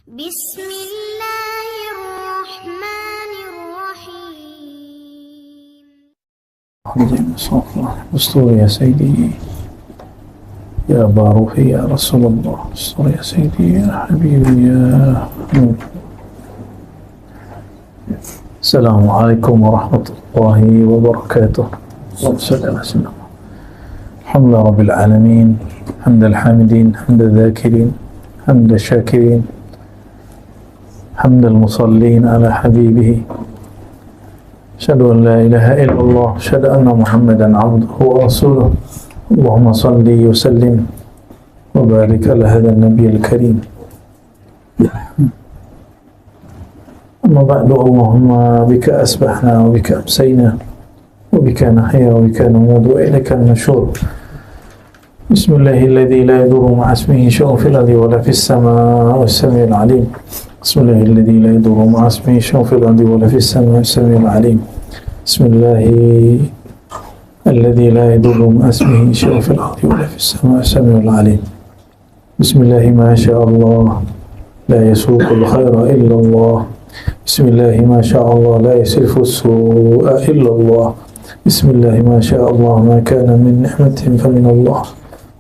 Bismillahirrahmanirrahim. Astur ya Sayyidi, ya Baruhi, ya Rasulullah. Astur ya Sayyidi, ya Habibi, ya Nur. Assalamualaikum warahmatullahi wabarakatuh. Alhamdulillah Rabbil Alamin, hamdal hamidin, hamdal dhakirin, hamdal syakirin, hamdal musallin ala habibihi. Asyhadu an la ilaha illallah, asyhadu anna Muhammadan abduhu wa rasuluh. Allahumma salli wa sallim wa barik ala hadzal nabiyil karim. Amma ba'du, Allahumma bika asbahna wa bika amsayna wa bika nahya wa bika namutu wa ilaika an-nusyur. Bismillahilladzi la yadurru ma'a ismihi syai'un fil ardi wa la fis samaa'i was-sami'ul 'alim. Bismillahilladzi la yadurru ma'a ismihi syai'un fil ardi wa la fis samaa'i was-sami'ul 'alim. Bismillahilladzi la yadurru ma'a ismihi syai'un fil ardi wa la fis samaa'i was-sami'ul 'alim. Bismillahi ma syaa Allah la yasuqul khaira illa Allah. Bismillahi ma syaa Allah la yasrifu as-su'a illa Allah. Bismillahi ma syaa Allah ma kana min ni'matin fa min Allah.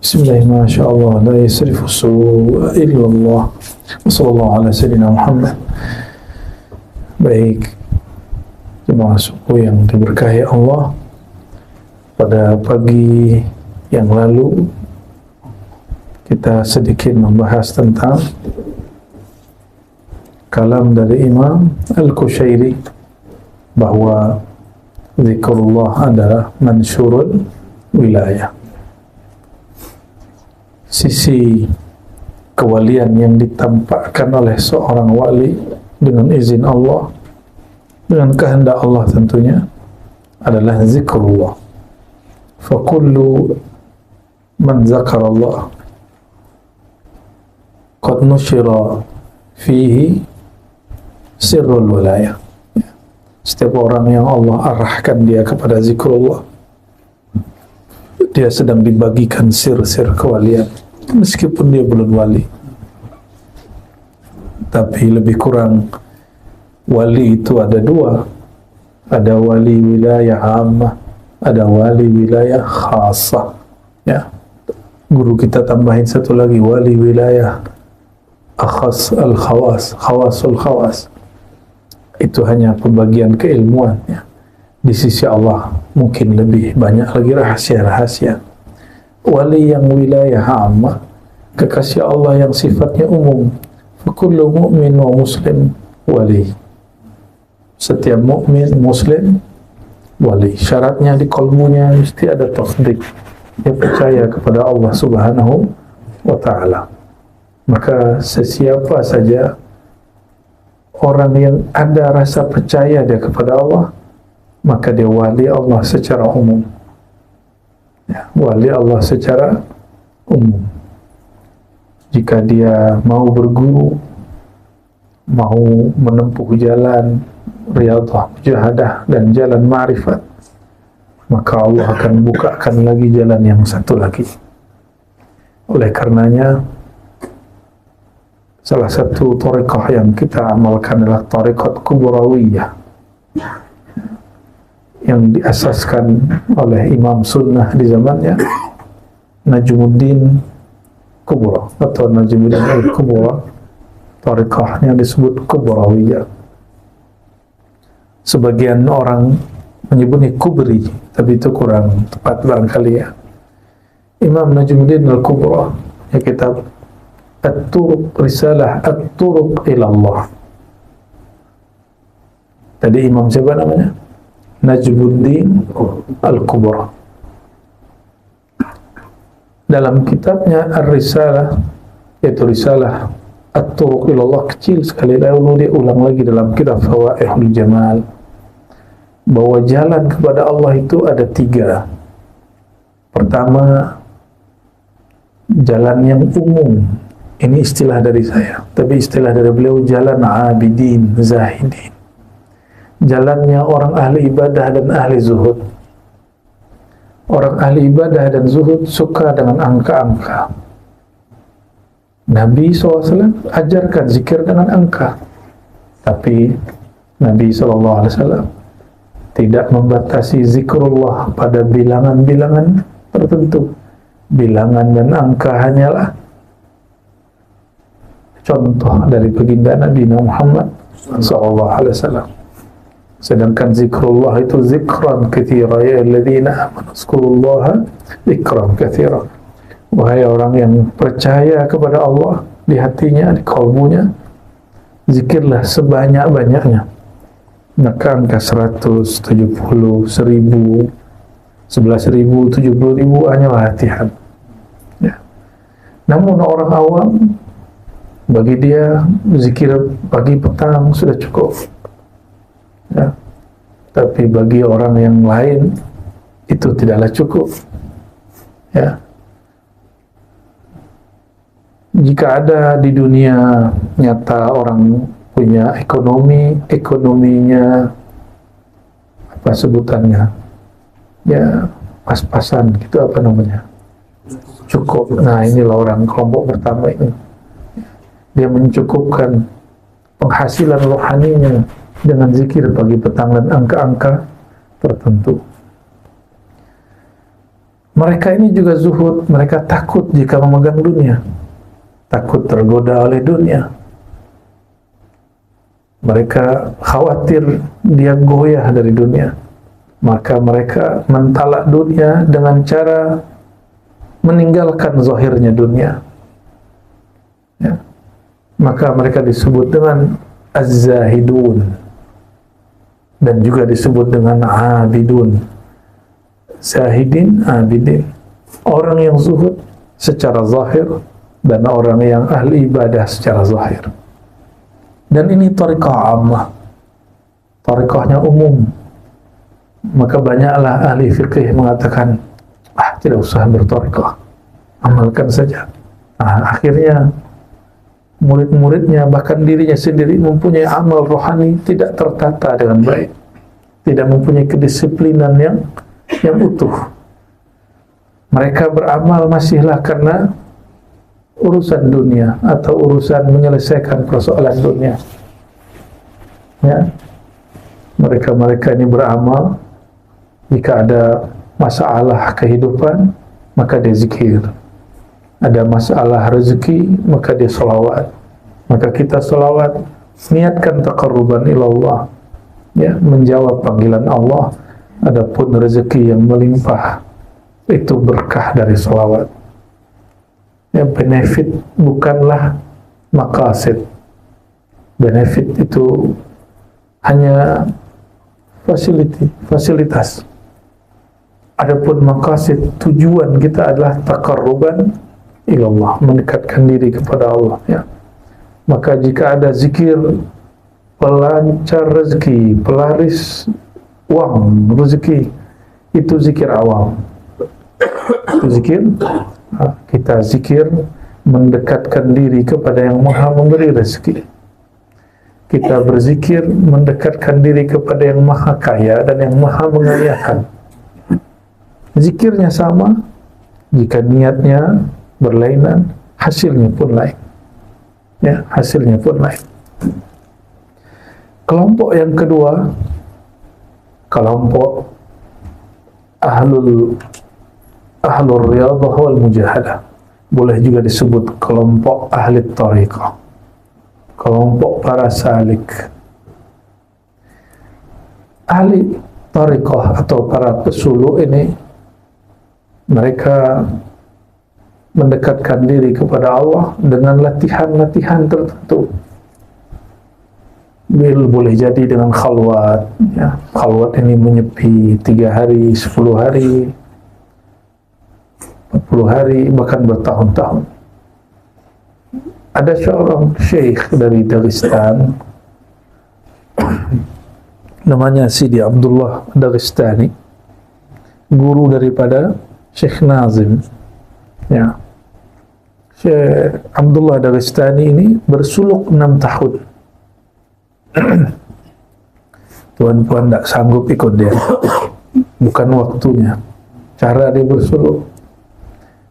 Bismillahi ma syaa Allah la yasrifu as-su'a illa Allah. Wassallallahu ala sayyidina Muhammad. Baik jemaah suku yang diberkahi Allah, pada pagi yang lalu kita sedikit membahas tentang kalam dari Imam Al-Qushayri bahwa zikrullah adalah mansyurul wilayah. Sisi kewalian yang ditampakkan oleh seorang wali dengan izin Allah, dengan kehendak Allah tentunya, adalah zikrullah. Fa kullu man zakarallah qad nusyira fihi sirrul wilayah. Setiap orang yang Allah arahkan dia kepada zikrullah, dia sedang dibagikan sir-sir kewalian, meskipun dia belum wali. Tapi lebih kurang wali itu ada dua, ada wali wilayah ammah, ada wali wilayah khasah. Ya, guru kita tambahin satu lagi, wali wilayah akhas al-khawas, khawasul khawas. Itu hanya pembagian keilmuan, ya. Di sisi Allah mungkin lebih banyak lagi rahasia-rahasia. Wali yang wilayah ammah, kekasih Allah yang sifatnya umum. Kullu mu'min wa muslim wali. Setiap mukmin muslim wali. Syaratnya di qalbunya mesti ada tasdik, dia percaya kepada Allah Subhanahu wa ta'ala. Maka sesiapa saja orang yang ada rasa percaya dia kepada Allah, maka dia wali Allah secara umum. Ya, wali Allah secara umum. Jika dia mau berguru, mau menempuh jalan riyadhah, mujahadah, dan jalan ma'rifat, maka Allah akan bukakan lagi jalan yang satu lagi. Oleh karenanya, salah satu thariqah yang kita amalkan adalah thariqat Kubrawiyah, yang diasaskan oleh Imam Sunnah di zamannya, Najmuddin Kubra atau Najmuddin Al-Kubra. Thariqahnya disebut Kubrawiyah. Sebagian orang menyebutnya Kubri, tapi itu kurang tepat barangkali, ya. Imam Najmuddin Al-Kubra, ya, kitab At-Turuq, risalah At-Turuq ilallah. Tadi imam siapa namanya? Najmuddin Al-Kubra. Dalam kitabnya Ar-Risalah, yaitu risalah At-Turuq ilallah, kecil sekali, lalu dia ulang lagi dalam kitab Fawaihul Jamal, bahwa jalan kepada Allah itu ada tiga. Pertama, jalan yang umum. Ini istilah dari saya, tapi istilah dari beliau, jalan abidin, zahidin. Jalannya orang ahli ibadah dan ahli zuhud. Orang ahli ibadah dan zuhud suka dengan angka-angka. Nabi SAW ajarkan zikir dengan angka, tapi Nabi SAW tidak membatasi zikrullah pada bilangan-bilangan tertentu. Bilangan dan angka hanyalah contoh dari baginda Nabi Muhammad SAW. Sedangkan zikrullah itu zikran katsira, ya alladzina amanu zkurullaha zikran katsira. Wahai orang yang percaya kepada Allah di hatinya, di kalbunya, zikirlah sebanyak-banyaknya. Maka angka 100, 70, 1000, 11.000, 70.000 hanyalah latihan. Ya. Namun orang awam, bagi dia zikir pagi petang sudah cukup. Ya. Tapi bagi orang yang lain itu tidaklah cukup. Ya. Jika ada di dunia nyata orang punya ekonominya apa sebutannya, ya pas-pasan gitu, apa namanya, cukup. Nah, inilah orang kelompok pertama ini. Dia mencukupkan penghasilan rohaninya dengan zikir pagi petang dan angka-angka tertentu. Mereka ini juga zuhud, mereka takut jika memegang dunia, takut tergoda oleh dunia. Mereka khawatir dia goyah dari dunia, maka mereka mentalak dunia dengan cara meninggalkan zahirnya dunia. Ya. Maka mereka disebut dengan az-zahidun dan juga disebut dengan abidun. Zahidin, abidin, orang yang zuhud secara zahir dan orang yang ahli ibadah secara zahir. Dan ini thariqah ammah, thariqahnya umum. Maka banyaklah ahli fikih mengatakan, tidak usah berthariqah, amalkan saja. Akhirnya murid-muridnya, bahkan dirinya sendiri mempunyai amal rohani tidak tertata dengan baik, tidak mempunyai kedisiplinan yang utuh. Mereka beramal masihlah karena urusan dunia atau urusan menyelesaikan persoalan dunia. Ya, mereka ini beramal jika ada masalah kehidupan maka dia zikir. Ada masalah rezeki, maka dia salawat. Maka kita salawat, niatkan taqarruban ilallah, ya, menjawab panggilan Allah. Adapun rezeki yang melimpah, itu berkah dari salawat. Ya, benefit bukanlah maqasid. Benefit itu hanya fasilitas. Adapun maqasid, tujuan kita adalah taqarruban ilallah, mendekatkan diri kepada Allah. Ya. Maka jika ada zikir pelancar rezeki, pelaris uang rezeki, itu zikir awam. Itu zikir, kita zikir mendekatkan diri kepada yang maha memberi rezeki. Kita berzikir mendekatkan diri kepada yang maha kaya dan yang maha mengayakan. Zikirnya sama, jika niatnya berlainan, hasilnya pun lain. Ya, hasilnya pun lain. Kelompok yang kedua, kelompok ahlul riyadhah wal mujahadah. Boleh juga disebut kelompok ahli thariqah, kelompok para salik. Ahli thariqah atau para pesuluk ini, mereka mendekatkan diri kepada Allah dengan latihan-latihan tertentu. Boleh jadi dengan khalwat, ya. Khalwat ini menyepi 3 hari, 10 hari, 40 hari, bahkan bertahun-tahun. Ada seorang syekh dari Dagestan, namanya Sidi Abdullah Dagestani, guru daripada Syekh Nazim. Ya. Syekh Abdullah Dagestani ini bersuluk 6 tahun. Tuan-puan tak sanggup ikut dia, bukan waktunya. Cara dia bersuluk,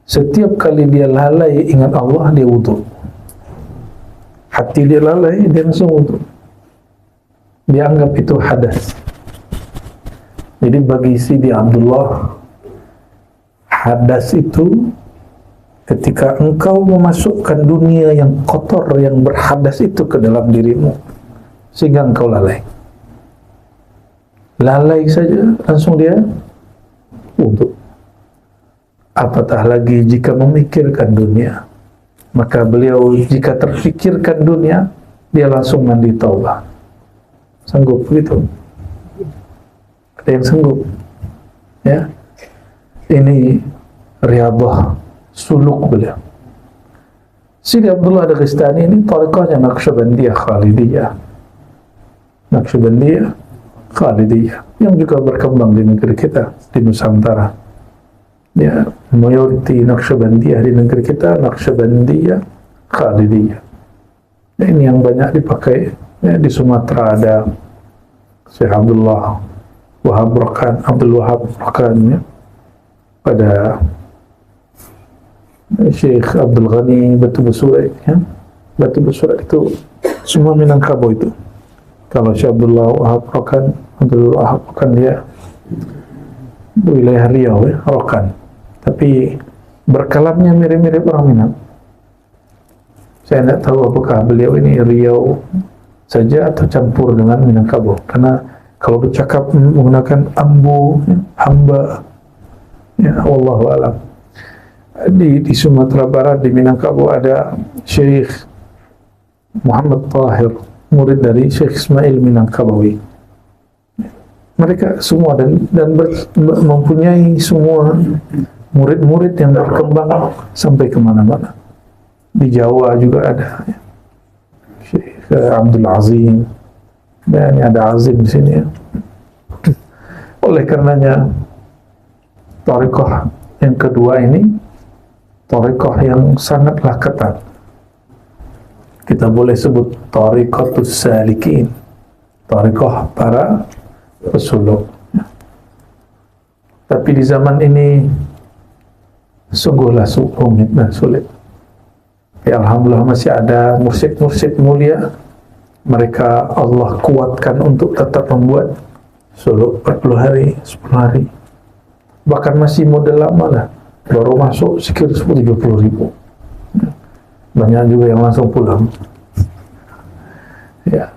setiap kali dia lalai ingat Allah, dia wudu. hati dia lalai, dia langsung wudhu. Dia anggap itu hadas. Jadi bagi Sidi Abdullah, hadas itu ketika engkau memasukkan dunia yang kotor, yang berhadas itu ke dalam dirimu, sehingga engkau lalai. Lalai saja, langsung dia wudhu. Apatah lagi jika memikirkan dunia. Maka beliau jika terfikirkan dunia, dia langsung mandi taubat. Sanggup begitu? Ada yang sanggup? Ya, ini riyadhah suluk beliau. Sidi Abdullah Daghestani ini tariqahnya Naqsyabandiyah Khalidiyah. Naqsyabandiyah Khalidiyah yang juga berkembang di negeri kita, di Nusantara. Ya, mayoriti Naqsyabandiyah di negeri kita Naqsyabandiyah Khalidiyah. Ya, ini yang banyak dipakai. Ya, di Sumatera ada Syekh Abdul Wahab Rakan, ya. Pada Syekh Abdul Ghani Batu Besure, ya. Batu Besure itu semua Minangkabau itu. Kalau Syekh Abdul Wahab Rakan dia wilayah Riau, ya, Rokan. Tapi berkalamnya mirip-mirip orang Minang. Saya tidak tahu apakah beliau ini Riau saja atau campur dengan Minangkabau. Karena kalau bercakap menggunakan ambu, ya, hamba, ya, wallahu a'lam. Di Sumatera Barat, di Minangkabau ada Syekh Muhammad Tahir, murid dari Syekh Ismail Minangkabawi. Mereka semua dan mempunyai semua murid-murid yang berkembang sampai kemana-mana. Di Jawa juga ada, ya. Syekh Abdul Azim, dan ada Azim di sini, ya. Oleh karenanya thariqah yang kedua ini thariqah yang sangatlah ketat. Kita boleh sebut thariqatus salikin, thariqah para pesuluk. Tapi di zaman ini sungguhlah rumit dan sulit. Ya, alhamdulillah masih ada mursyid-mursyid mulia. Mereka Allah kuatkan untuk tetap membuat suluk 40 hari, 10 hari. Bahkan masih model lama lah. Baru masuk sekitar 70.000. Banyak juga yang langsung pulang. Ya.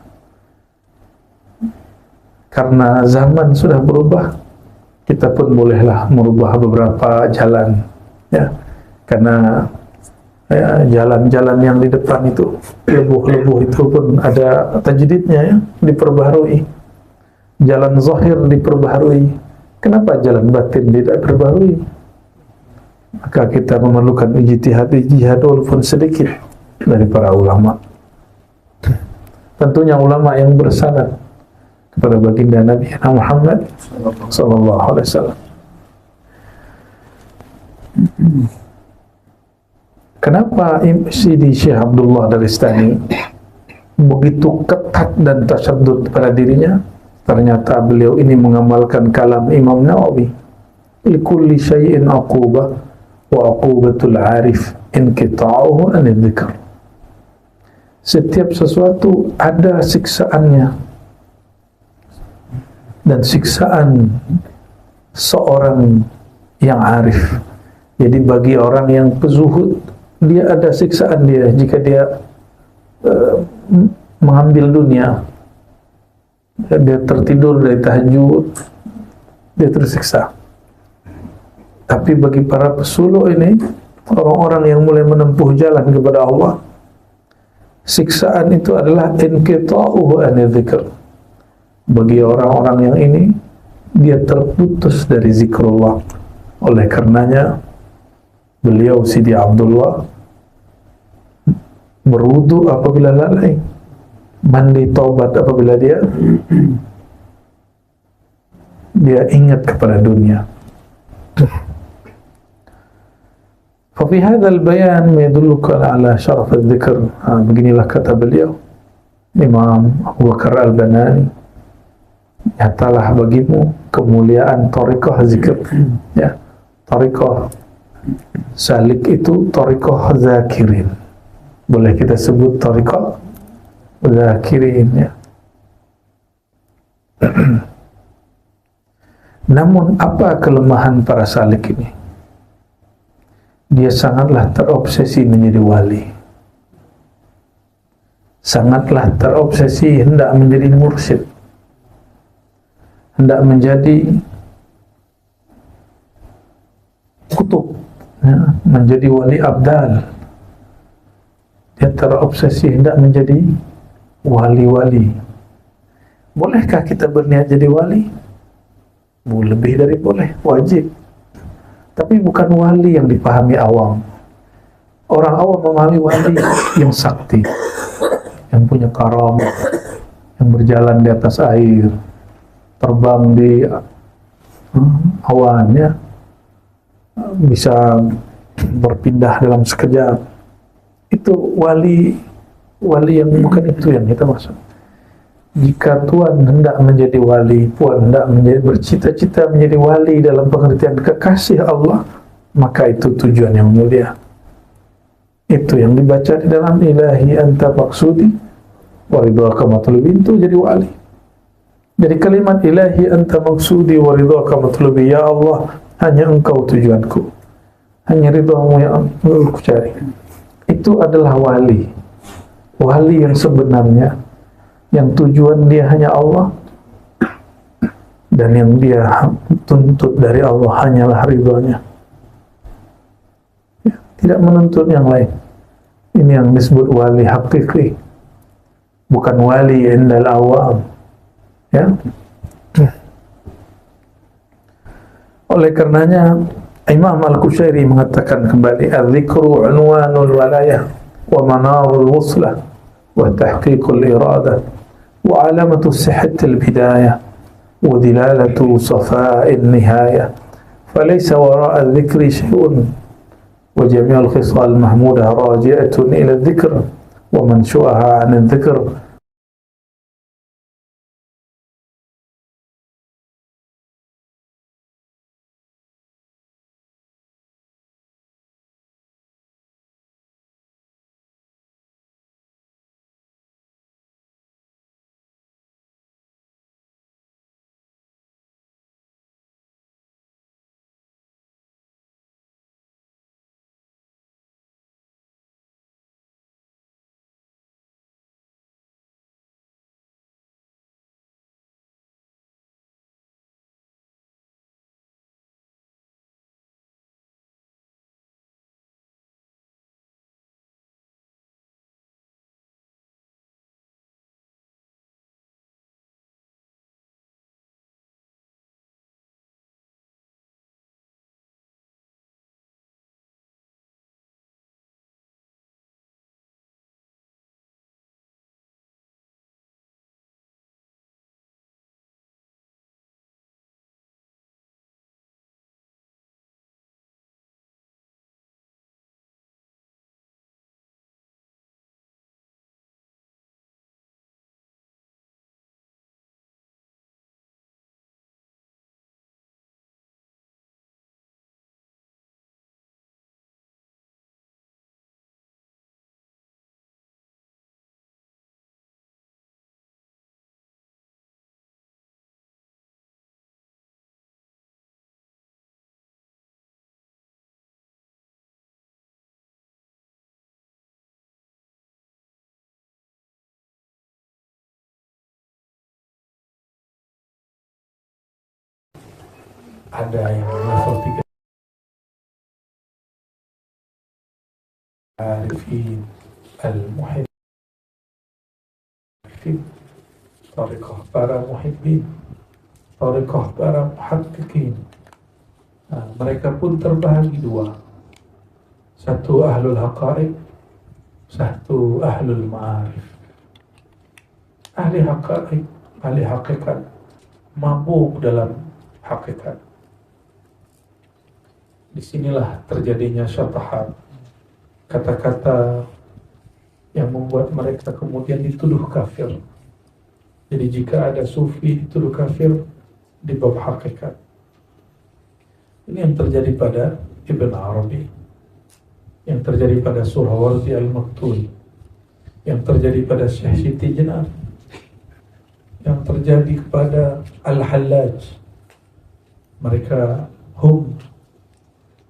Karena zaman sudah berubah, kita pun bolehlah merubah beberapa jalan. Ya. Karena ya, jalan-jalan yang di depan itu, lebuh-lebuh itu pun ada tajdidnya, ya, diperbaharui. Jalan zahir diperbaharui. Kenapa jalan batin tidak diperbaharui? Maka kita memerlukan ijtihad walaupun sedikit dari para ulama. Tentunya ulama yang bersanad kepada baginda Nabi Muhammad sallallahu alaihi wasallam. Kenapa Sidi Syekh Abdullah Daghestani begitu ketat dan tasyaddud pada dirinya? Ternyata beliau ini mengamalkan kalam Imam Nawawi, likulli syai'in aqubah wa aqubatul arif inqita'uhu anil dzikr. Setiap sesuatu ada siksaannya, dan siksaan seorang yang arif. Jadi bagi orang yang pezuhud, dia ada siksaan dia jika dia mengambil dunia. Dia tertidur dari tahajud, dia tersiksa. Tapi bagi para pesuluk ini, orang-orang yang mulai menempuh jalan kepada Allah, siksaan itu adalah inqita'uhu anil dzikr. Bagi orang-orang yang ini, dia terputus dari zikrullah. Oleh karenanya, beliau Sidi Abdullah berwudu apabila lalai, mandi taubat apabila dia ingat kepada dunia. Fafi hadzal bayan yadulluka ala syaraf al-dzikr. Beginilah kata beliau Imam Abu Bakar Al-Banani, nyatalah bagimu kemuliaan thariqah zikir. Ya, thariqah salik itu thariqah zakirin. Boleh kita sebut thariqah dzakirin, ya. Namun apa kelemahan para salik ini? Dia sangatlah terobsesi menjadi wali, sangatlah terobsesi hendak menjadi mursyid, hendak menjadi kutub, ya, menjadi wali abdal. Dia terobsesi hendak menjadi wali-wali. Bolehkah kita berniat jadi wali? Lebih dari boleh, wajib. Tapi bukan wali yang dipahami awam. Orang awam memahami wali yang sakti, yang punya karamah, yang berjalan di atas air, terbang di awan, ya, bisa berpindah dalam sekejap. Itu wali yang bukan itu yang kita maksud. Jika Tuhan hendak menjadi wali, Tuhan hendak bercita-cita menjadi wali dalam pengertian kekasih Allah, maka itu tujuan yang mulia. Itu yang dibaca di dalam ilahi anta maksudi wa ridhaka matlubi, itu jadi wali. Jadi kalimat ilahi anta maksudi wa ridhaka matlubi, ya Allah, hanya engkau tujuanku, hanya ridhamu yang aku cari. Itu adalah wali. Wali yang sebenarnya, yang tujuan dia hanya Allah, dan yang dia tuntut dari Allah hanyalah ridhonya, ya, tidak menuntut yang lain. Ini yang disebut wali hakiki, bukan wali indal awam, ya. Oleh karenanya Imam Al-Qushairi mengatakan kembali, "Al-dzikru unwanul walayah wa manarul wuslah wa tahqiqul iradah wa alamatu sihhatil bidayah wa dilalatu safa'in nihayah, falaysa wara'a al-dzikri syai'un wa jami'ul khisal mahmudah raji'atun ila al-dzikr wa manshu'aha 'an al-dzikr." Ada yang level 3 arifin al-muhibbin, tariqah para muhibbin, tariqah para muhaqqiqin. Mereka pun terbahagi dua, satu ahlul haqa'iq, satu ahlul ma'arif. Ahli haqa'iq, ahli hakikat, mabuk dalam hakikat. Disinilah terjadinya syatahat, kata-kata yang membuat mereka kemudian dituduh kafir. Jadi jika ada sufi dituduh kafir di bab hakikat. Ini yang terjadi pada Ibn Arabi, yang terjadi pada Suhrawardi al-Maktul, yang terjadi pada Syekh Siti Jenar, yang terjadi kepada Al-Hallaj. Mereka hum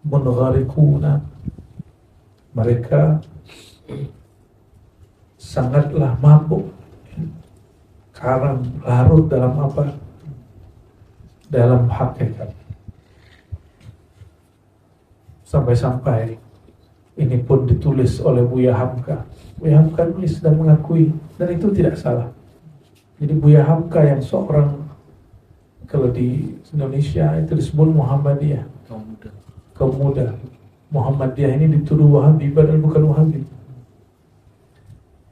munghariquna, mereka sangatlah mabuk, karam larut dalam apa? Dalam hakikat. Sampai-sampai ini pun ditulis oleh Buya Hamka. Buya Hamka nulis dan mengakui, dan itu tidak salah. Jadi Buya Hamka yang seorang, kalau di Indonesia itu disebut Muhammadiyah, kaum muda. Muhammadiyah ini dituduh Wahabi padahal bukan Wahabi.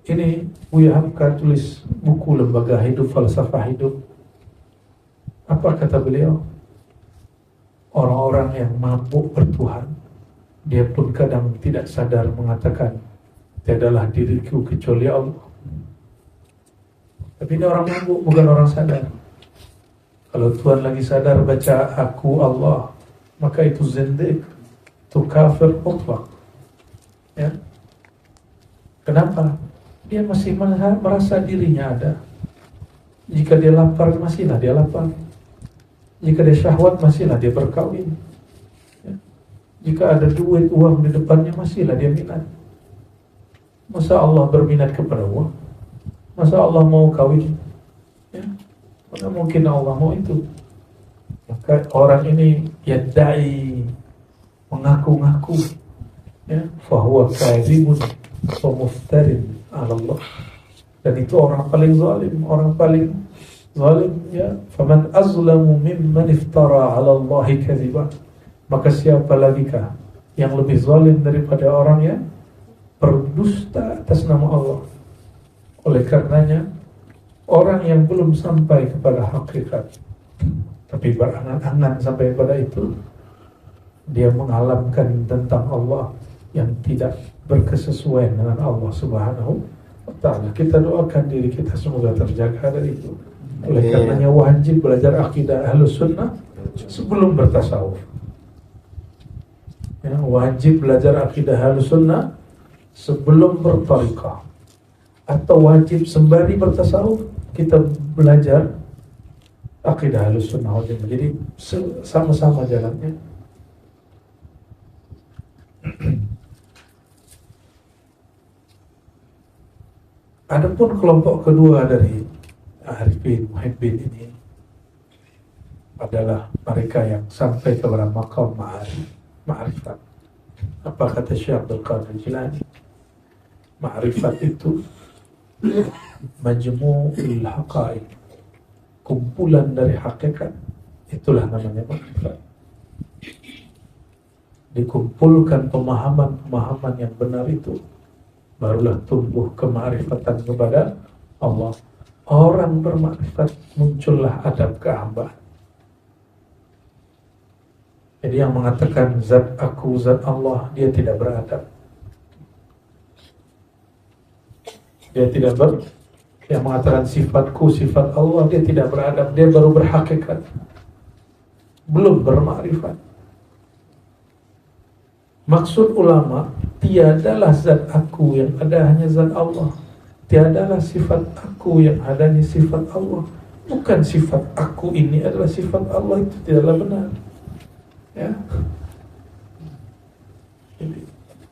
Ini Buya Hamka tulis buku Lembaga Hidup, Falsafah Hidup. Apa kata beliau? Orang-orang yang mabuk bertuhan, dia pun kadang tidak sadar mengatakan, tiadalah diriku kecuali Allah. Tapi ini orang mabuk, bukan orang sadar. Kalau Tuhan lagi sadar baca aku Allah, maka itu zindiq, itu kafir mutlak. Ya. Kenapa? Dia masih merasa dirinya ada. Jika dia lapar, masihlah dia lapar. Jika dia syahwat, masihlah dia berkawin. Ya. Jika ada duit, uang di depannya, masihlah dia minat. Masa Allah berminat kepada uang? Masa Allah mau kawin? Ya. Mana mungkin Allah mau itu? Maka orang ini yadda'i, mengaku-ngaku, ya, fahuwa kadhibun wa muftarin 'ala Allah. Dan itu orang paling zalim, ya. Faman azlamu mimman iftara 'ala Allahi kadhiba. Maka siapa lagi kah yang lebih zalim daripada orang yang berdusta atas nama Allah? Oleh karenanya, orang yang belum sampai kepada hakikat tapi berangan-angan sampai pada itu, dia mengalamkan tentang Allah yang tidak berkesesuaian dengan Allah Subhanahu wa ta'ala. Kita doakan diri kita semoga terjaga dari itu. Oleh karenanya wajib belajar akidah Ahlus Sunnah sebelum bertasawuf. Ya, wajib belajar akidah Ahlus Sunnah sebelum bertariqah. Atau wajib sembari bertasawuf kita belajar akidah Ahlus Sunnah wal Jamaah. Jadi sama-sama jalannya. Adapun kelompok kedua dari Arifin Muhibbin ini adalah mereka yang sampai kepada maqam ma'rifat. Apa kata Syekh Abdul Qadir Jilani? Ma'rifat itu majmu'ul haqa'iq, kumpulan dari hakikat. Itulah namanya ma'rifat. Dikumpulkan pemahaman-pemahaman yang benar itu, barulah tumbuh kemakrifatan kepada Allah. Orang bermakrifat, muncullah adab kehambaan. Jadi yang mengatakan zat aku, zat Allah, dia tidak beradab. Yang mengatakan sifatku, sifat Allah, dia tidak beradab. Dia baru berhakikat, belum bermakrifat. Maksud ulama, tiadalah zat aku, yang ada hanya zat Allah. Tiadalah sifat aku, yang adanya sifat Allah. Bukan sifat aku ini adalah sifat Allah, itu tidaklah benar. Ya.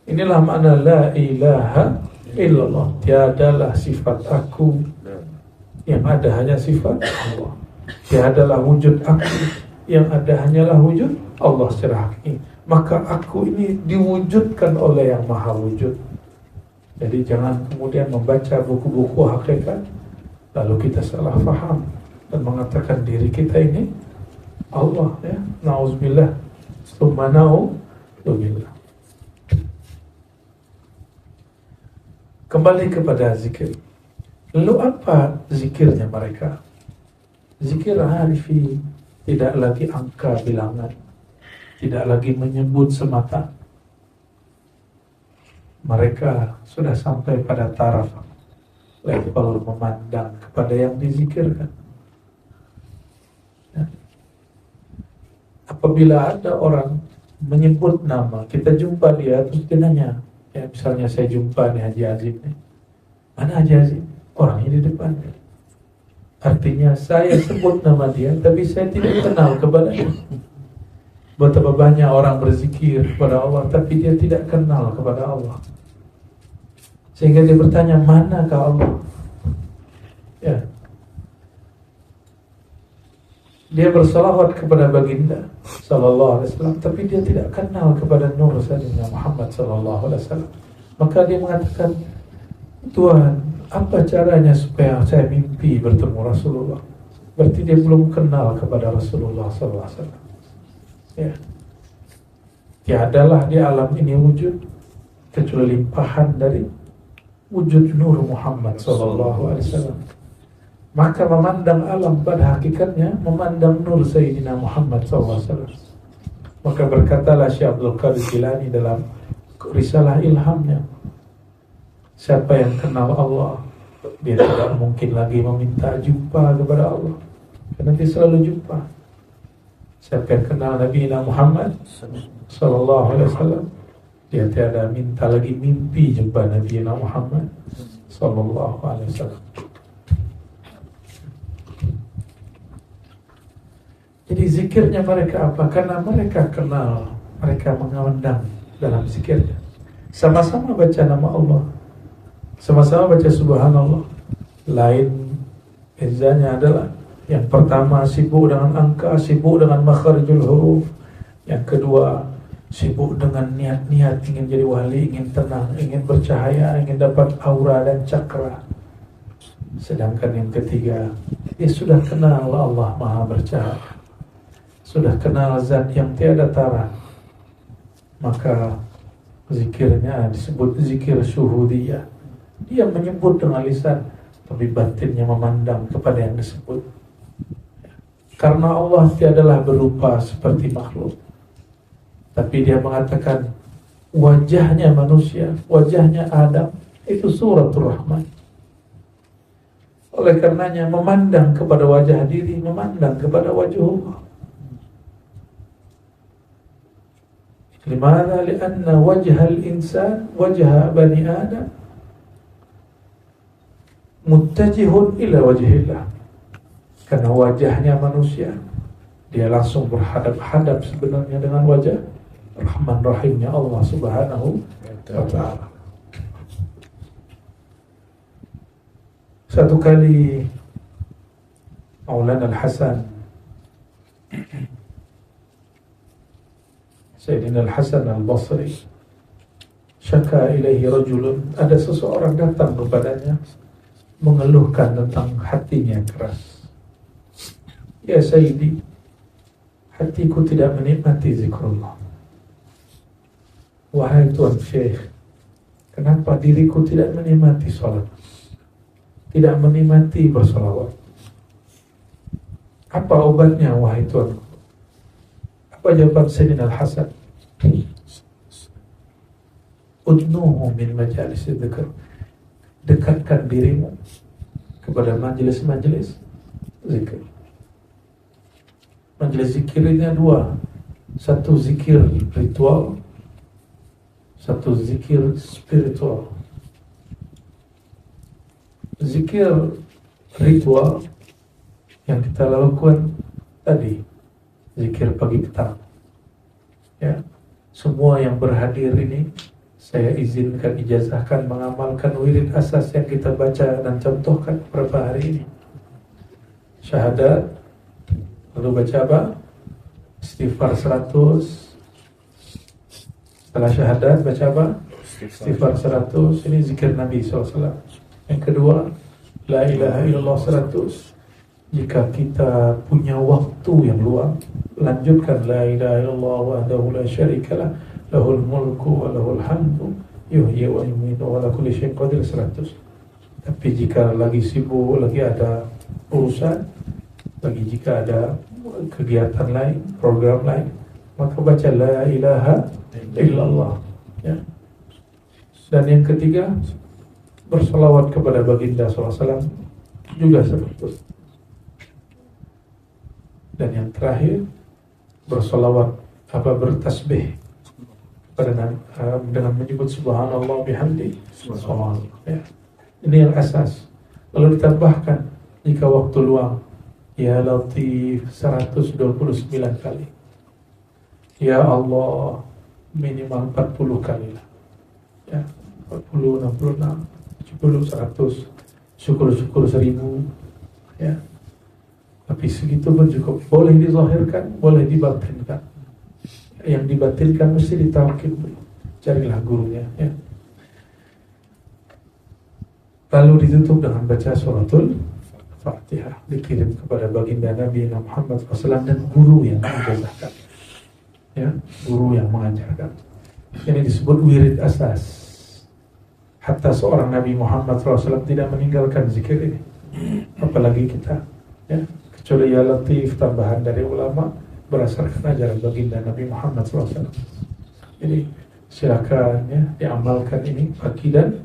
Inilah makna la ilaha illallah. Tiadalah sifat aku, yang ada hanya sifat Allah. Tiadalah wujud aku, yang ada hanyalah wujud Allah secara hakiki. Maka aku ini diwujudkan oleh yang maha wujud. Jadi jangan kemudian membaca buku-buku hakikat lalu kita salah faham dan mengatakan diri kita ini Allah, ya. Nauzubillah, tsumma na'udzubillah. Kembali kepada zikir. Lalu apa zikirnya mereka? Zikir Arifi tidak lagi angka bilangan, tidak lagi menyebut semata. Mereka sudah sampai pada taraf level memandang kepada yang dizikirkan. Ya. Apabila ada orang menyebut nama, kita jumpa dia, terus dia nanya, ya misalnya saya jumpa nih Haji Azim nih, Mana Yazid? Orangnya di depan. Artinya saya sebut nama dia, tapi saya tidak kenal kepadanya. Betapa banyak orang berzikir kepada Allah, tapi dia tidak kenal kepada Allah. Sehingga dia bertanya, manakah Allah? Ya. Dia bersalawat kepada baginda sallallahu alaihi wasallam, tapi dia tidak kenal kepada Nur Sayyidina Muhammad sallallahu alaihi wasallam. Maka dia mengatakan, Tuhan, apa caranya supaya saya mimpi bertemu Rasulullah? Berarti dia belum kenal kepada Rasulullah sallallahu alaihi wasallam. Ya. Tiadalah di alam ini wujud kecuali limpahan dari wujud Nur Muhammad sallallahu alaihi wasallam. Maka memandang alam pada hakikatnya memandang nur Sayyidina Muhammad SAW. Maka berkatalah Syekh Abdul Qadir Jilani dalam risalah ilhamnya, siapa yang kenal Allah, dia tidak mungkin lagi meminta jumpa kepada Allah, karena dia selalu jumpa. Siapa yang kenal Nabi Muhammad SAW, dia tiada minta lagi mimpi jumpa Nabi Muhammad SAW. Jadi zikirnya mereka apa? Karena mereka kenal, mereka mengandang dalam zikirnya. Sama-sama baca nama Allah, sama-sama baca subhanallah. Lain bezanya adalah yang pertama sibuk dengan angka, sibuk dengan makharijul huruf. Yang kedua sibuk dengan niat-niat ingin jadi wali, ingin tenang, ingin bercahaya, ingin dapat aura dan cakra. Sedangkan yang ketiga, dia sudah kenal Allah Maha Bercahaya, sudah kenal zat yang tiada tara, maka zikirnya disebut zikir syuhudiyah. Dia menyebut dengan lisan, tapi batinnya memandang kepada yang disebut. Karena Allah tiadalah berupa seperti makhluk, tapi dia mengatakan wajahnya manusia, wajahnya Adam, itu suratul Rahman. Oleh karenanya memandang kepada wajah diri, memandang kepada wajah Allah. Limadha? Lianna wajhal insan, wajah bani Adam muttajihun ila wajhillah. Karena wajahnya manusia, dia langsung berhadap-hadap sebenarnya dengan wajah Rahman Rahimnya Allah Subhanahu wa ta'ala. Satu kali Maulana Al-Hasan, Sayyidina Al-Hasan Al-Basri, syaka ilaihi rajulun, ada seseorang datang kepadanya mengeluhkan tentang hatinya keras. Ya Sayyidi, hatiku tidak menikmati zikrullah. Wahai Tuan Syekh, kenapa diriku tidak menikmati salat, tidak menikmati bersalawat? Apa obatnya wahai Tuan? Apa jawaban Sayyidina Al-Hasan? Udnuhu min majalis dzikr. Dekatkan dirimu kepada majelis-majelis zikir. Majelis zikir ini dua. Satu zikir ritual, satu zikir spiritual. Zikir ritual yang kita lakukan tadi, zikir pagi petang. Ya, semua yang berhadir ini saya izinkan, ijazahkan mengamalkan wirid asas yang kita baca dan contohkan beberapa hari ini. Syahadat, lalu baca apa? Istighfar 100. Setelah syahadat baca apa? Istighfar 100. Ini zikir Nabi SAW. Yang kedua, la ilaha illallah 100. Jika kita punya waktu yang luang, lanjutkan la ilaha illallah wahdahu la syarikalah, lahul mulku wa lahul hamdu yuhyi wa yumiitu wa ala kulli syai'in qadir 100. Tapi jika lagi sibuk, lagi ada urusan, lagi jika ada kegiatan lain, program lain, maka baca la ilaha illallah. Ya. Dan yang ketiga, bersalawat kepada baginda SAW juga 100. Dan yang terakhir, bersalawat bertasbih dengan menyebut subhanallah bihamdi. Ya. Ini yang asas. Lalu ditambahkan jika waktu luang, Ya Latif 129 kali. Ya Allah minimal 40 kali lah. Ya, 40, 66, 70, 100, syukur-syukur 1000. Ya. Tapi segitu pun cukup. Boleh dizahirkan, boleh dibatinkan. Yang dibatinkan mesti ditawakil. Carilah gurunya. Ya. Lalu ditutup dengan baca suratul Fatihah, dikirim kepada baginda Nabi Muhammad SAW dan guru yang mengajarkan. Ya, guru yang mengajarkan. Ini disebut wirid asas. Hatta seorang Nabi Muhammad SAW tidak meninggalkan zikir ini. Apalagi kita. Ya, kecuali Ya Latif tambahan dari ulama berdasarkan ajaran baginda Nabi Muhammad SAW. Jadi silakan ya diamalkan ini pagi dan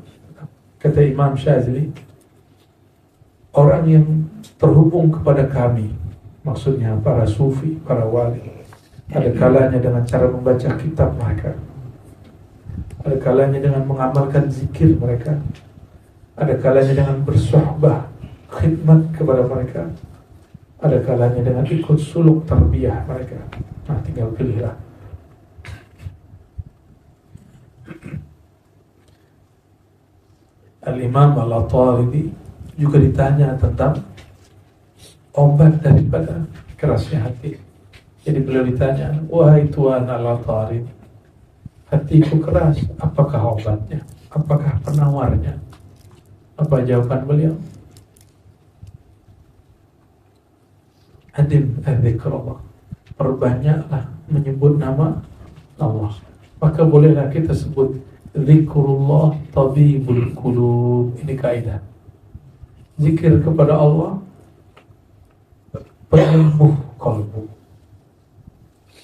kata Imam Syazili, orang yang terhubung kepada kami, maksudnya para sufi, para wali, ada kalanya dengan cara membaca kitab mereka, ada kalanya dengan mengamalkan zikir mereka, ada kalanya dengan bersohbah, khidmat kepada mereka, ada kalanya dengan ikut suluk tarbiyah mereka. Nah, tinggal pilihlah. Al-Imam Al-Ataribi juga ditanya tentang obat daripada kerasnya hati. Jadi beliau ditanya, wahai Tuan Al-Ataribi, hatiku keras, apakah obatnya? Apakah penawarnya? Apa jawaban beliau? Adim adzikrillah, perbanyaklah menyebut nama Allah. Maka bolehlah kita sebut zikrullah tabibul qulub. Ini kaidah. Zikir kepada Allah penyembuh kalbu.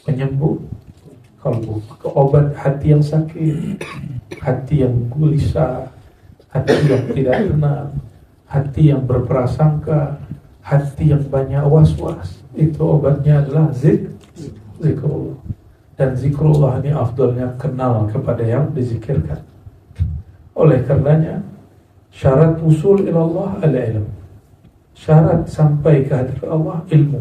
Penyembuh kalbu. Maka obat hati yang sakit, hati yang gelisah, hati yang tidak tenang, hati yang berprasangka, hati yang banyak was-was, itu obatnya adalah zikrullah. Dan zikrullah ini afdalnya kenal kepada yang dizikirkan. Oleh karenanya syarat usul ilallah al-ilm. Syarat sampai ke hadirat Allah ilmu.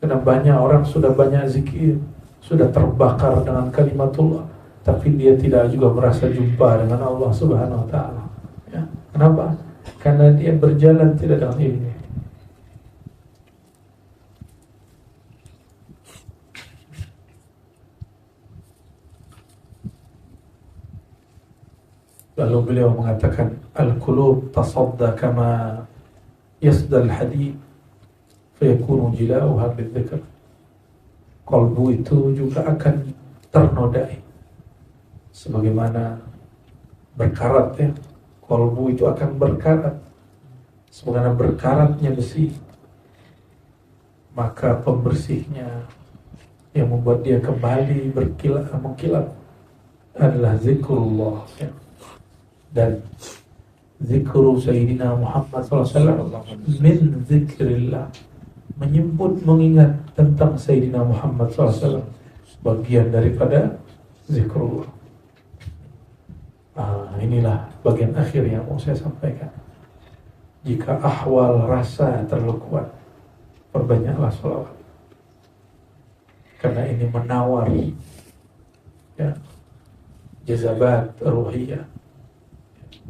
Karena banyak orang sudah banyak zikir, sudah terbakar dengan kalimatullah, tapi dia tidak juga merasa jumpa dengan Allah Subhanahu wa taala. Ya. Kenapa? Karena dia berjalan tidak dengan ilmu. Lalu beliau mengatakan, al-qulub tasadda kama yasdal hadid fayakunu jila'uha bidzikr. Kalbu itu juga akan ternodai sebagaimana berkarat ya. Kalbu itu akan berkarat sebagaimana berkaratnya besi. Maka pembersihnya yang membuat dia kembali mengkilat adalah zikrullah ya. Dan zikru Sayyidina Muhammad SAW min zikrillah, menyebut mengingat tentang Sayyidina Muhammad SAW, bagian daripada zikrullah. Inilah bagian akhir yang mau saya sampaikan. Jika ahwal rasa terlalu kuat, perbanyaklah sholawat, karena ini menawar ya, jazabat ruhiyah,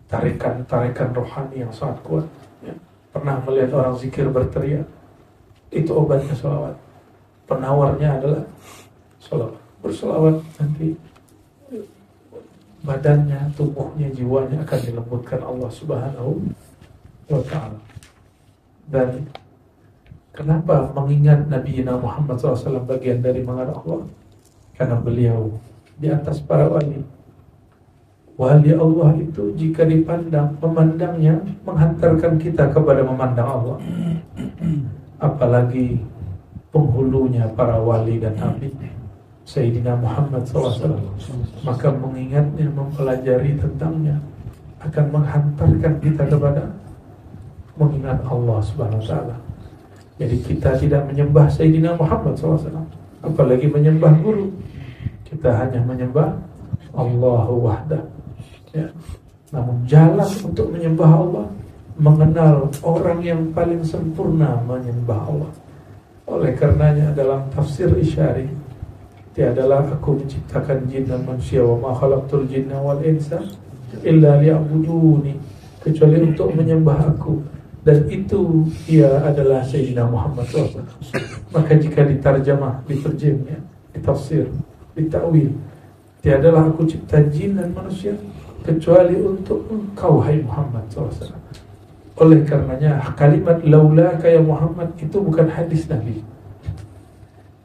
tarikan rohani yang sangat kuat ya. Pernah melihat orang zikir berteriak, itu obatnya sholawat. Penawarnya adalah sholawat. Bersolawat nanti badannya, tubuhnya, jiwanya akan dilembutkan Allah Subhanahu wa ta'ala. Dan kenapa mengingat Nabi Muhammad SAW bagian dari mengenal Allah? Karena beliau di atas para wali. Wali Allah itu jika dipandang, memandangnya menghantarkan kita kepada memandang Allah. Apalagi penghulunya para wali dan nabi, Sayyidina Muhammad SAW. Maka mengingatnya, mempelajari tentangnya akan menghantarkan kita kepada mengingat Allah Subhanahu wa ta'ala. Jadi kita tidak menyembah Sayyidina Muhammad SAW, apalagi menyembah guru. Kita hanya menyembah Allahu wahdah ya. Namun jalan untuk menyembah Allah, mengenal orang yang paling sempurna menyembah Allah. Oleh karenanya dalam tafsir Isyari, tiadalah aku menciptakan jin dan manusia, wa ma khalaqtul jinna wal insa illa liya'buduni, kecuali untuk menyembah aku. Dan itu ia adalah Sayyidina Muhammad SAW. Maka jika diterjemah, diterjemahnya, ditafsir, ditakwil, tiadalah aku cipta jin dan manusia kecuali untuk engkau, hai Muhammad SAW. Oleh karenanya kalimat laulaka ya Muhammad itu bukan hadis Nabi,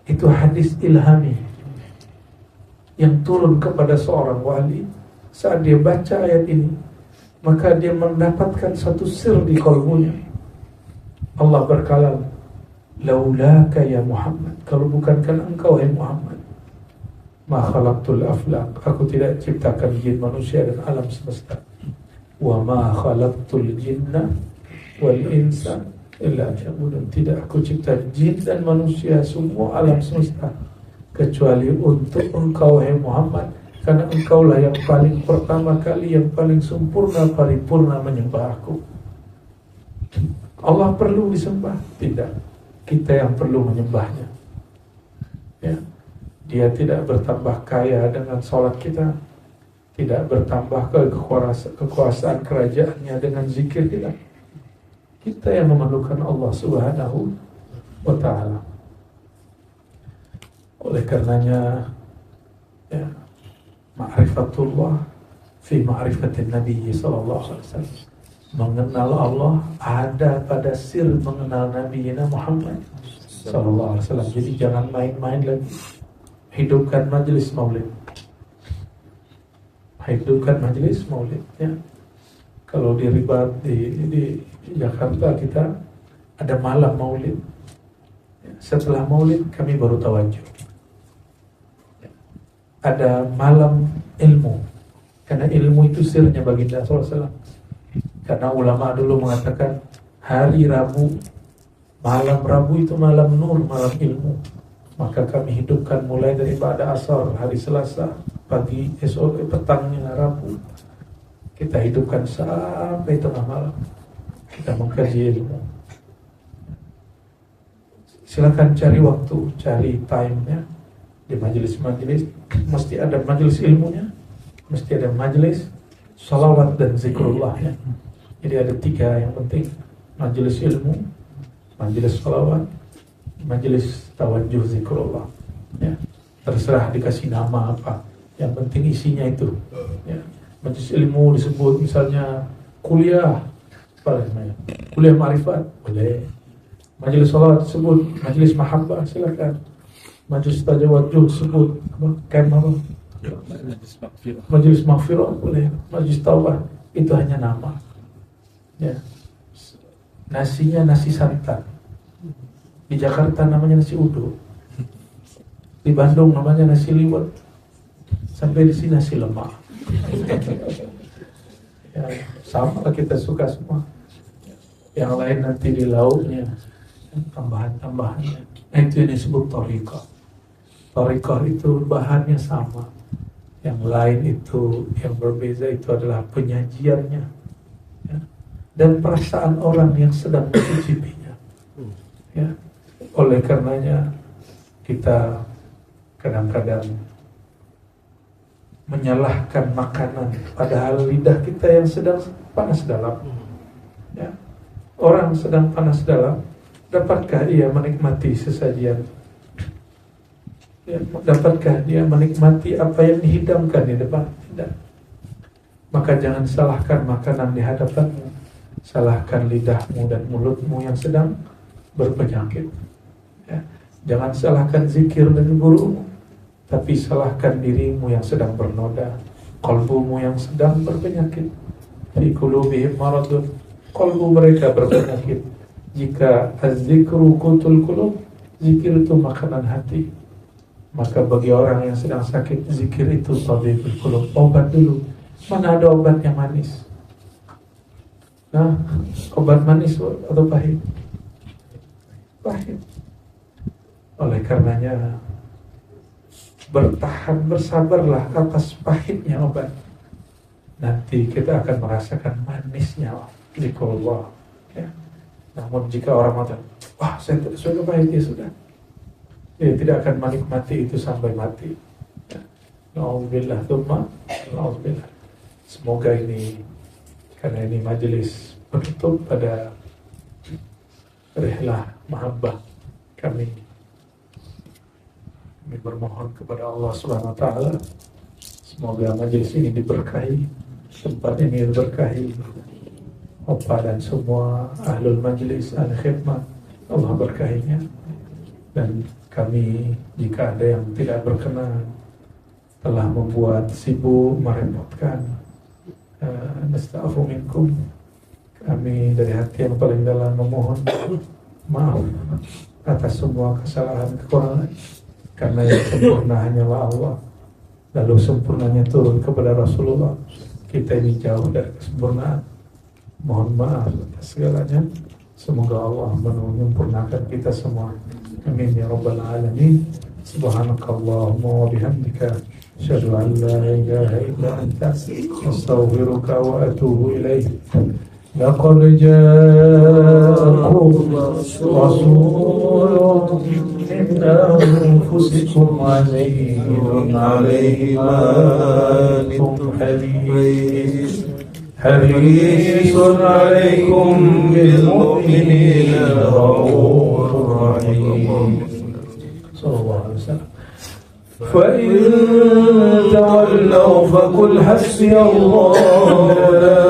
itu hadis ilhami yang turun kepada seorang wali. Saat dia baca ayat ini, maka dia mendapatkan satu sir di kalbunya. Allah berkalam, laulaka ya Muhammad, kalau bukankan engkau hai Muhammad, ma khalaqtul aflaq, aku tidak ciptakan jin, manusia dan alam semesta. Wa ma khalaqtul jinna wal insa illa liya'budun, tidak aku cipta jin dan manusia, semua alam semesta, kecuali untuk engkau hai Muhammad, karena engkaulah yang paling pertama kali, yang paling sempurna, paripurna menyembah aku. Allah perlu disembah? Tidak, kita yang perlu menyembahnya. Ya. Dia tidak bertambah kaya dengan sholat kita, tidak bertambah kekuasaan kerajaannya dengan zikir kita. Kita yang memerlukan Allah Subhanahu wa ta'ala. Oleh karenanya, ya, ma'rifatullah fi ma'rifatin Nabi sallallahu alaihi wasallam. Mengenal Allah ada pada sir mengenal Nabi Muhammad sallallahu alaihi wasallam. Jadi jangan main-main lagi. Hidupkan majelis maulid. Hidupkan majelis maulid, ya. Kalau di Ribat di Jakarta kita ada malam maulid. Setelah maulid kami baru tawajuh. Ada malam ilmu, karena ilmu itu sirnya baginda SAW. Karena ulama dulu mengatakan hari Rabu, malam Rabu itu malam nur, malam ilmu. Maka kami hidupkan mulai dari pada asar hari Selasa, pagi, esok, petangnya Rabu. Kita hidupkan sampai tengah malam. Kita mengkaji ilmu. Silakan cari waktu, cari time-nya. Di majelis-majelis mesti ada majelis ilmunya, mesti ada majelis salawat dan zikrullahnya. Jadi ada 3 yang penting: majelis ilmu, majelis salawat, majelis tawajuh zikrullah. Ya. Terserah dikasih nama apa, yang penting isinya itu. Ya. Majelis ilmu disebut misalnya kuliah, apa namanya? Kuliah ma'rifat, boleh. Majelis salawat disebut majelis mahabbah, silakan. Majelis tawajuh sebut apa? Majelis maghfirah boleh. Majelis taubah itu hanya nama. Ya. Nasinya nasi santan. Di Jakarta namanya nasi uduk. Di Bandung namanya nasi liwet. Sampai di sini nasi lemak. Ya, sama kita suka semua. Yang lain nanti di lauknya, tambahan-tambahannya. Itu yang disebut thariqah. Thariqah itu bahannya sama. Yang lain itu, yang berbeza itu adalah penyajiannya, ya, dan perasaan orang yang sedang mencicipinya. Ya. Oleh karenanya kita kadang-kadang menyalahkan makanan, padahal lidah kita yang sedang panas dalam. Ya. Orang sedang panas dalam, dapatkah ia menikmati sesajian? Ya, dapatkah dia menikmati apa yang dihidangkan di depan? Tidak. Maka jangan salahkan makanan di hadapanmu, salahkan lidahmu dan mulutmu yang sedang berpenyakit. Ya. Jangan salahkan zikir dan gurumu, tapi salahkan dirimu yang sedang bernoda, qalbumu yang sedang berpenyakit. Fi qulubihim maradun, qalbu mereka berpenyakit. Jika az-zikru qutul qulub, zikir itu makanan hati, maka bagi orang yang sedang sakit, zikir itu tabibul qulub, obat dulu. Mana ada obat yang manis? Nah, obat manis atau pahit? Pahit. Oleh karenanya bertahan, bersabarlah atas pahitnya obat. nanti kita akan merasakan manisnya zikrullah. Ya. Namun jika orang mengatakan, wah saya tidak suka baik, ya sudah, dia tidak akan menikmati itu sampai mati. Ya. Na'udzubillah, tsumma na'udzubillah. Semoga ini, karena ini majelis penutup pada rihlah mahabbah kami bermohon kepada Allah Subhanahu wa taala, semoga majelis ini diberkahi, tempat ini diberkahi, Opa dan semua ahlul majelis, ahli khidmat, Allah berkahinya. Dan kami jika ada yang tidak berkenan, telah membuat sibuk, merepotkan, nasta'afu minkum, kami dari hati yang paling dalam memohon maaf atas semua kesalahan, kekurangan, karena yang sempurna hanyalah Allah, lalu sempurnanya turun kepada Rasulullah. Kita ini jauh dari kesempurnaan, mohon maaf atas segalanya. Semoga Allah menyempurnakan kita semua, amin ya rabbal alamin. Subhanakallahumma wa bihamdika, asyhadu an la ilaha illa anta, astaghfiruka wa atubu ilaik. Laqad ja'akum rasulun min anfusikum azizun 'alaihi ma antum harisun 'alaikum bil mu'minina raufur rahim. Sallallahu alaihi wasallam. فإن تولوا فقل حسبي الله لا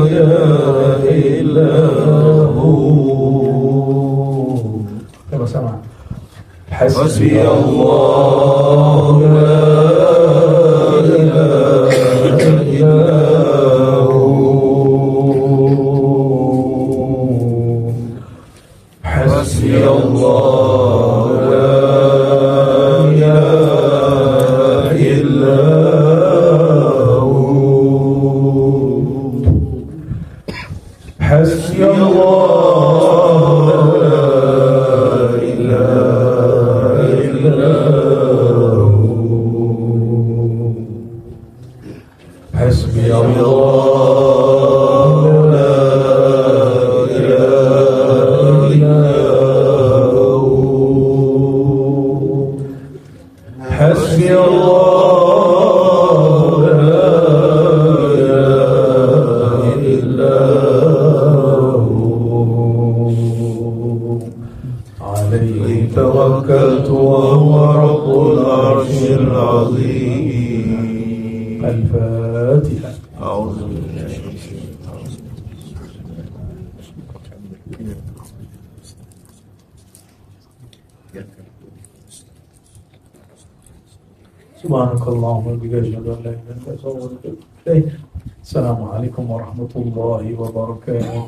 إله إلا هو. sama-sama. حسبي الله لا إله إلا هو. حسبي الله حسبي الله لا إله إلا هو. حسبي الله لا إله إلا هو. حسبي الله لا إله إلا عليه توكلت وهو رب العرش العظيم. الفاتحة. أعوذ بالله من الشيطان الرجيم. سبحانك اللهم وبحمدك أشهد أن لا إله إلا أنت أستغفرك وأتوب إليك. السلام عليكم ورحمة الله وبركاته.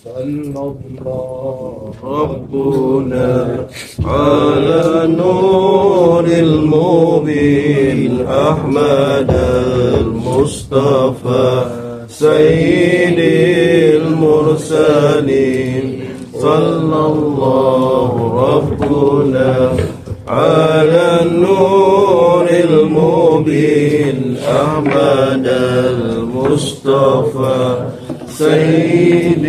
صلى الله ربنا على نور المبين أحمد المصطفى سيد المرسلين. صلى الله ربنا على النور المبين أحمد المصطفى سيد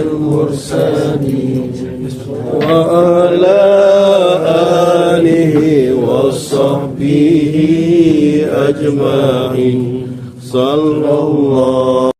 المرسلين وعلى آله وصحبه أجمعين. صلى الله